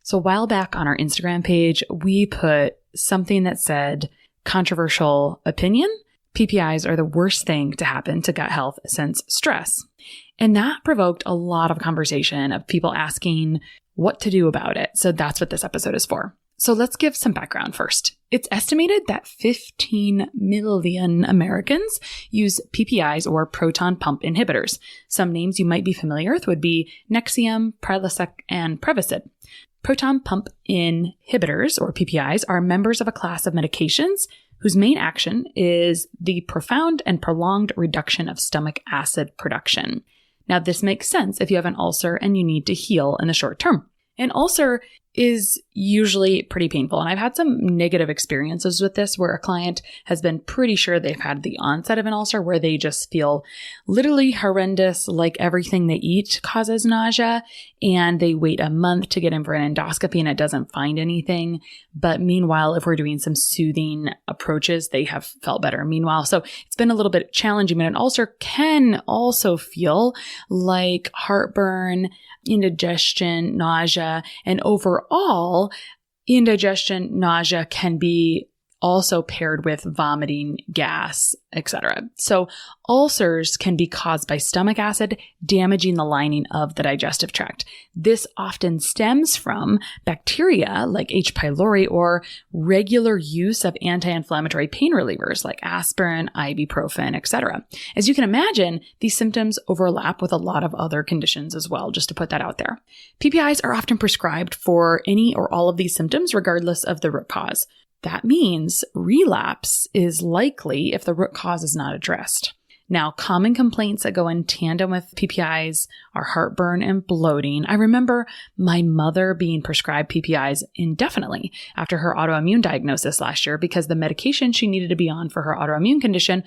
So a while back on our Instagram page, we put something that said, controversial opinion, PPIs are the worst thing to happen to gut health since stress. And that provoked a lot of conversation of people asking what to do about it. So that's what this episode is for. So let's give some background first. It's estimated that 15 million Americans use PPIs or proton-pump inhibitors. Some names you might be familiar with would be Nexium, Prilosec, and Prevacid. Proton-pump inhibitors, or PPIs, are members of a class of medications whose main action is the profound and prolonged reduction of stomach acid production. Now, this makes sense if you have an ulcer and you need to heal in the short term. An ulcer is usually pretty painful. And I've had some negative experiences with this where a client has been pretty sure they've had the onset of an ulcer where they just feel literally horrendous, like everything they eat causes nausea, and they wait a month to get in for an endoscopy and it doesn't find anything. But meanwhile, if we're doing some soothing approaches, they have felt better. Meanwhile, so it's been a little bit challenging, but an ulcer can also feel like heartburn, indigestion, nausea, and overall, indigestion, nausea can be also paired with vomiting, gas, etc. So ulcers can be caused by stomach acid damaging the lining of the digestive tract. This often stems from bacteria like H. pylori or regular use of anti-inflammatory pain relievers like aspirin, ibuprofen, etc. As you can imagine, these symptoms overlap with a lot of other conditions as well, just to put that out there. PPIs are often prescribed for any or all of these symptoms regardless of the root cause. That means relapse is likely if the root cause is not addressed. Now, common complaints that go in tandem with PPIs are heartburn and bloating. I remember my mother being prescribed PPIs indefinitely after her autoimmune diagnosis last year because the medication she needed to be on for her autoimmune condition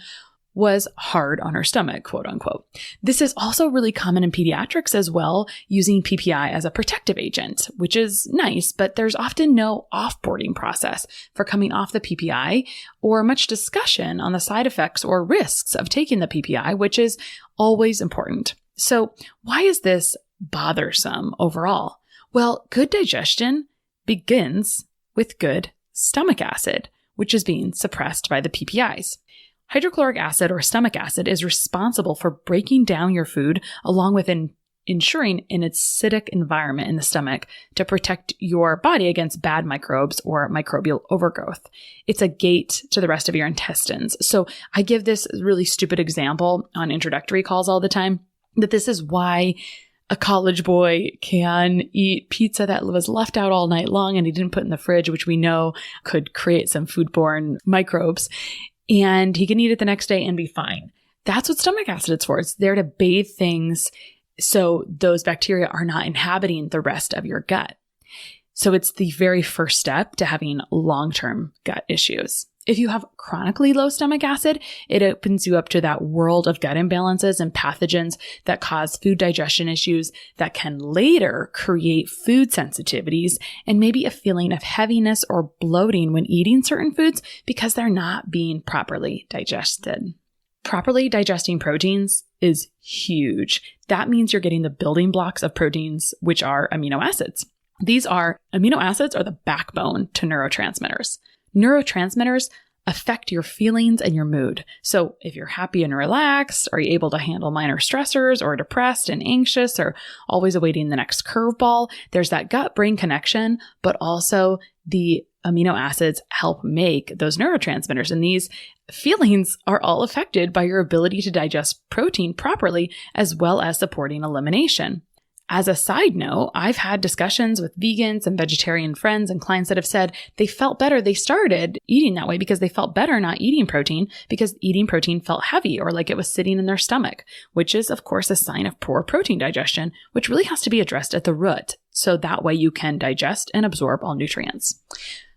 was hard on her stomach, quote unquote. This is also really common in pediatrics as well, using PPI as a protective agent, which is nice, but there's often no offboarding process for coming off the PPI or much discussion on the side effects or risks of taking the PPI, which is always important. So why is this bothersome overall? Well, good digestion begins with good stomach acid, which is being suppressed by the PPIs. Hydrochloric acid or stomach acid is responsible for breaking down your food along with ensuring an acidic environment in the stomach to protect your body against bad microbes or microbial overgrowth. It's a gate to the rest of your intestines. So I give this really stupid example on introductory calls all the time, that this is why a college boy can eat pizza that was left out all night long and he didn't put in the fridge, which we know could create some foodborne microbes. And he can eat it the next day and be fine. That's what stomach acid is for. It's there to bathe things so those bacteria are not inhabiting the rest of your gut. So it's the very first step to having long-term gut issues. If you have chronically low stomach acid, it opens you up to that world of gut imbalances and pathogens that cause food digestion issues that can later create food sensitivities and maybe a feeling of heaviness or bloating when eating certain foods because they're not being properly digested. Properly digesting proteins is huge. That means you're getting the building blocks of proteins, which are amino acids. Amino acids are the backbone to neurotransmitters. Neurotransmitters affect your feelings and your mood. So if you're happy and relaxed, are you able to handle minor stressors, or depressed and anxious, or always awaiting the next curveball? There's that gut-brain connection, but also the amino acids help make those neurotransmitters. And these feelings are all affected by your ability to digest protein properly, as well as supporting elimination. As a side note, I've had discussions with vegans and vegetarian friends and clients that have said they felt better. They started eating that way because they felt better not eating protein because eating protein felt heavy or like it was sitting in their stomach, which is, of course, a sign of poor protein digestion, which really has to be addressed at the root. So that way you can digest and absorb all nutrients.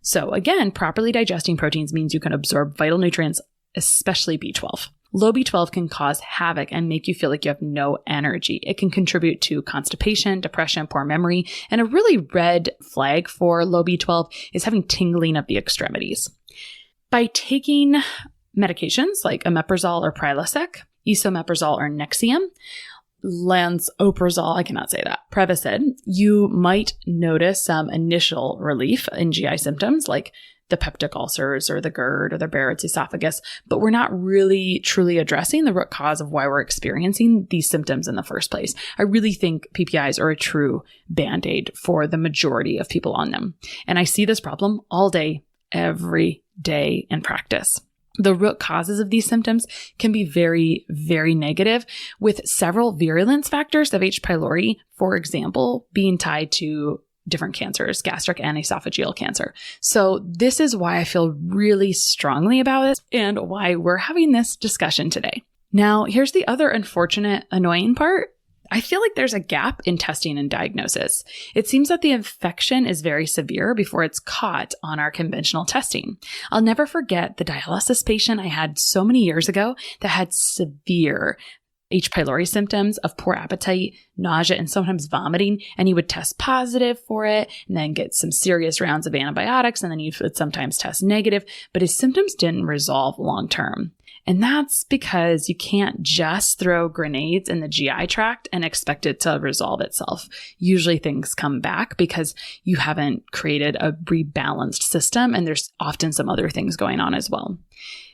So again, properly digesting proteins means you can absorb vital nutrients, especially B12. Low B12 can cause havoc and make you feel like you have no energy. It can contribute to constipation, depression, poor memory, and a really red flag for low B12 is having tingling of the extremities. By taking medications like omeprazole or Prilosec, esomeprazole or Nexium, lansoprazole, I cannot say that, Prevacid, you might notice some initial relief in GI symptoms like the peptic ulcers or the GERD or the Barrett's esophagus, but we're not really truly addressing the root cause of why we're experiencing these symptoms in the first place. I really think PPIs are a true Band-Aid for the majority of people on them. And I see this problem all day, every day in practice. The root causes of these symptoms can be very, very negative, with several virulence factors of H. pylori, for example, being tied to different cancers, gastric and esophageal cancer. So this is why I feel really strongly about it and why we're having this discussion today. Now, here's the other unfortunate, annoying part. I feel like there's a gap in testing and diagnosis. It seems that the infection is very severe before it's caught on our conventional testing. I'll never forget the dialysis patient I had so many years ago that had severe H. pylori symptoms of poor appetite, nausea, and sometimes vomiting, and he would test positive for it and then get some serious rounds of antibiotics, and then he would sometimes test negative, but his symptoms didn't resolve long term. And that's because you can't just throw grenades in the GI tract and expect it to resolve itself. Usually things come back because you haven't created a rebalanced system, and there's often some other things going on as well.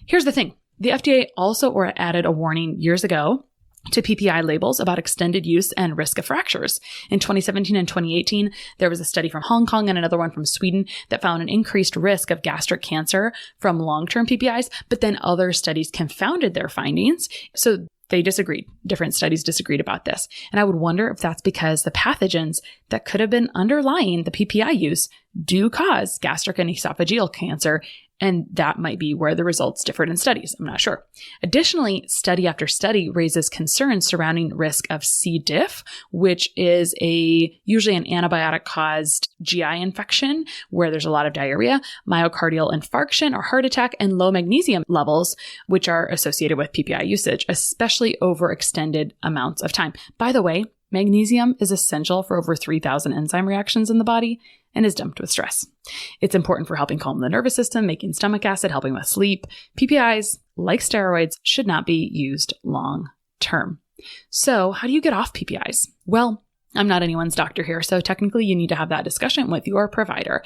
Here's the thing. The FDA also added a warning years ago to PPI labels about extended use and risk of fractures. In 2017 and 2018, there was a study from Hong Kong and another one from Sweden that found an increased risk of gastric cancer from long-term PPIs, but then other studies confounded their findings. So they disagreed. Different studies disagreed about this. And I would wonder if that's because the pathogens that could have been underlying the PPI use do cause gastric and esophageal cancer, and that might be where the results differed in studies. I'm not sure. Additionally, study after study raises concerns surrounding risk of C. diff, which is usually an antibiotic-caused GI infection where there's a lot of diarrhea, myocardial infarction or heart attack, and low magnesium levels, which are associated with PPI usage, especially over extended amounts of time. By the way, magnesium is essential for over 3,000 enzyme reactions in the body and is dumped with stress. It's important for helping calm the nervous system, making stomach acid, helping with sleep. PPIs, like steroids, should not be used long term. So how do you get off PPIs? Well, I'm not anyone's doctor here, so technically you need to have that discussion with your provider.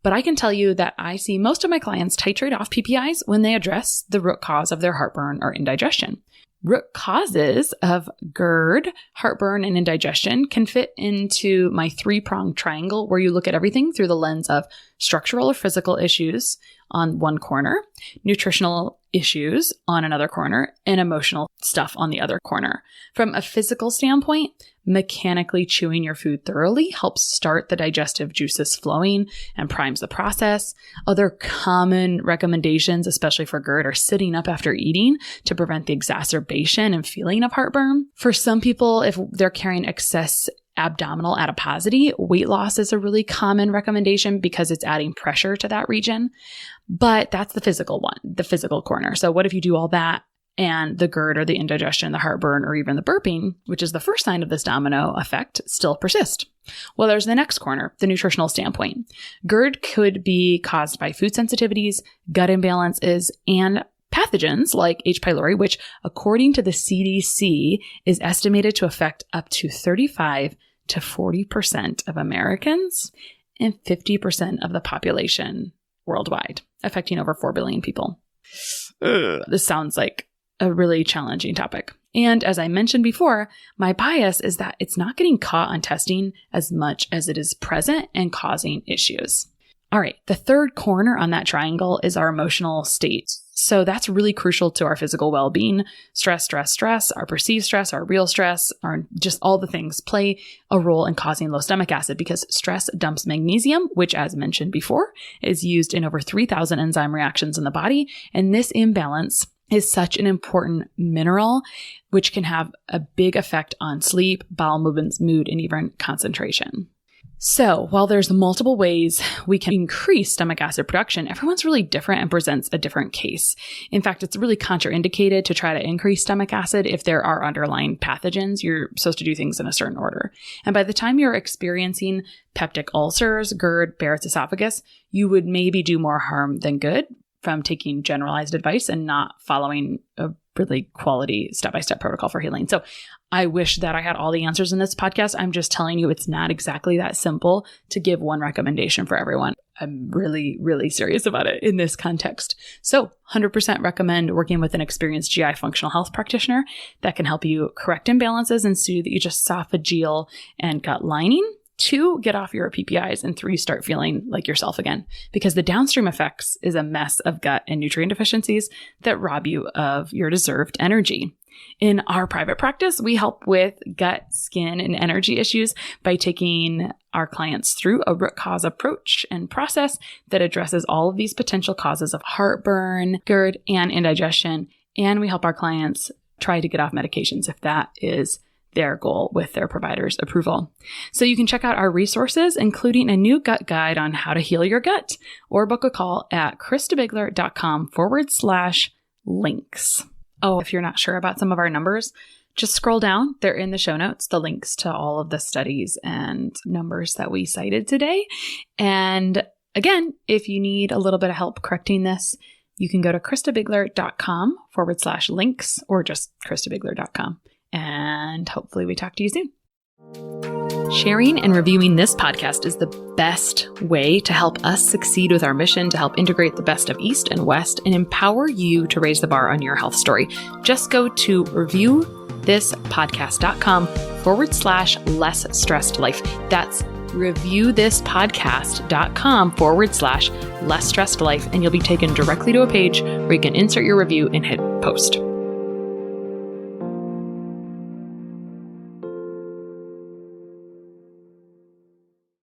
But I can tell you that I see most of my clients titrate off PPIs when they address the root cause of their heartburn or indigestion. Root causes of GERD, heartburn, and indigestion can fit into my three-pronged triangle where you look at everything through the lens of structural or physical issues on one corner, nutritional issues on another corner, and emotional stuff on the other corner. From a physical standpoint, mechanically chewing your food thoroughly helps start the digestive juices flowing and primes the process. Other common recommendations, especially for GERD, are sitting up after eating to prevent the exacerbation and feeling of heartburn. For some people, if they're carrying excess abdominal adiposity, weight loss is a really common recommendation because it's adding pressure to that region. But that's the physical one, the physical corner. So what if you do all that and the GERD or the indigestion, the heartburn, or even the burping, which is the first sign of this domino effect, still persist? Well, there's the next corner, the nutritional standpoint. GERD could be caused by food sensitivities, gut imbalances, and pathogens like H. pylori, which according to the CDC is estimated to affect up to 35 to 40% of Americans and 50% of the population worldwide, affecting over 4 billion people. This sounds like a really challenging topic. And as I mentioned before, my bias is that it's not getting caught on testing as much as it is present and causing issues. All right, the third corner on that triangle is our emotional state. So that's really crucial to our physical well-being. Stress, our perceived stress, our real stress, our just all the things play a role in causing low stomach acid because stress dumps magnesium, which as mentioned before, is used in over 3,000 enzyme reactions in the body. And this imbalance is such an important mineral, which can have a big effect on sleep, bowel movements, mood, and even concentration. So while there's multiple ways we can increase stomach acid production, everyone's really different and presents a different case. In fact, it's really contraindicated to try to increase stomach acid if there are underlying pathogens. You're supposed to do things in a certain order. And by the time you're experiencing peptic ulcers, GERD, Barrett's esophagus, you would maybe do more harm than good from taking generalized advice and not following a really quality step-by-step protocol for healing. So I wish that I had all the answers in this podcast. I'm just telling you, it's not exactly that simple to give one recommendation for everyone. I'm really, really serious about it in this context. So 100% recommend working with an experienced GI functional health practitioner that can help you correct imbalances and soothe your esophageal and gut lining. 2, get off your PPIs, and 3, start feeling like yourself again, because the downstream effects is a mess of gut and nutrient deficiencies that rob you of your deserved energy. In our private practice, we help with gut, skin, and energy issues by taking our clients through a root cause approach and process that addresses all of these potential causes of heartburn, GERD, and indigestion. And we help our clients try to get off medications if that is their goal with their provider's approval. So you can check out our resources, including a new gut guide on how to heal your gut, or book a call at christabiegler.com/links. Oh, if you're not sure about some of our numbers, just scroll down. They're in the show notes, the links to all of the studies and numbers that we cited today. And again, if you need a little bit of help correcting this, you can go to christabiegler.com /links, or just christabiegler.com. And hopefully we talk to you soon. Sharing and reviewing this podcast is the best way to help us succeed with our mission to help integrate the best of East and West and empower you to raise the bar on your health story. Just go to reviewthispodcast.com /less stressed life. That's reviewthispodcast.com /less stressed life. And you'll be taken directly to a page where you can insert your review and hit post.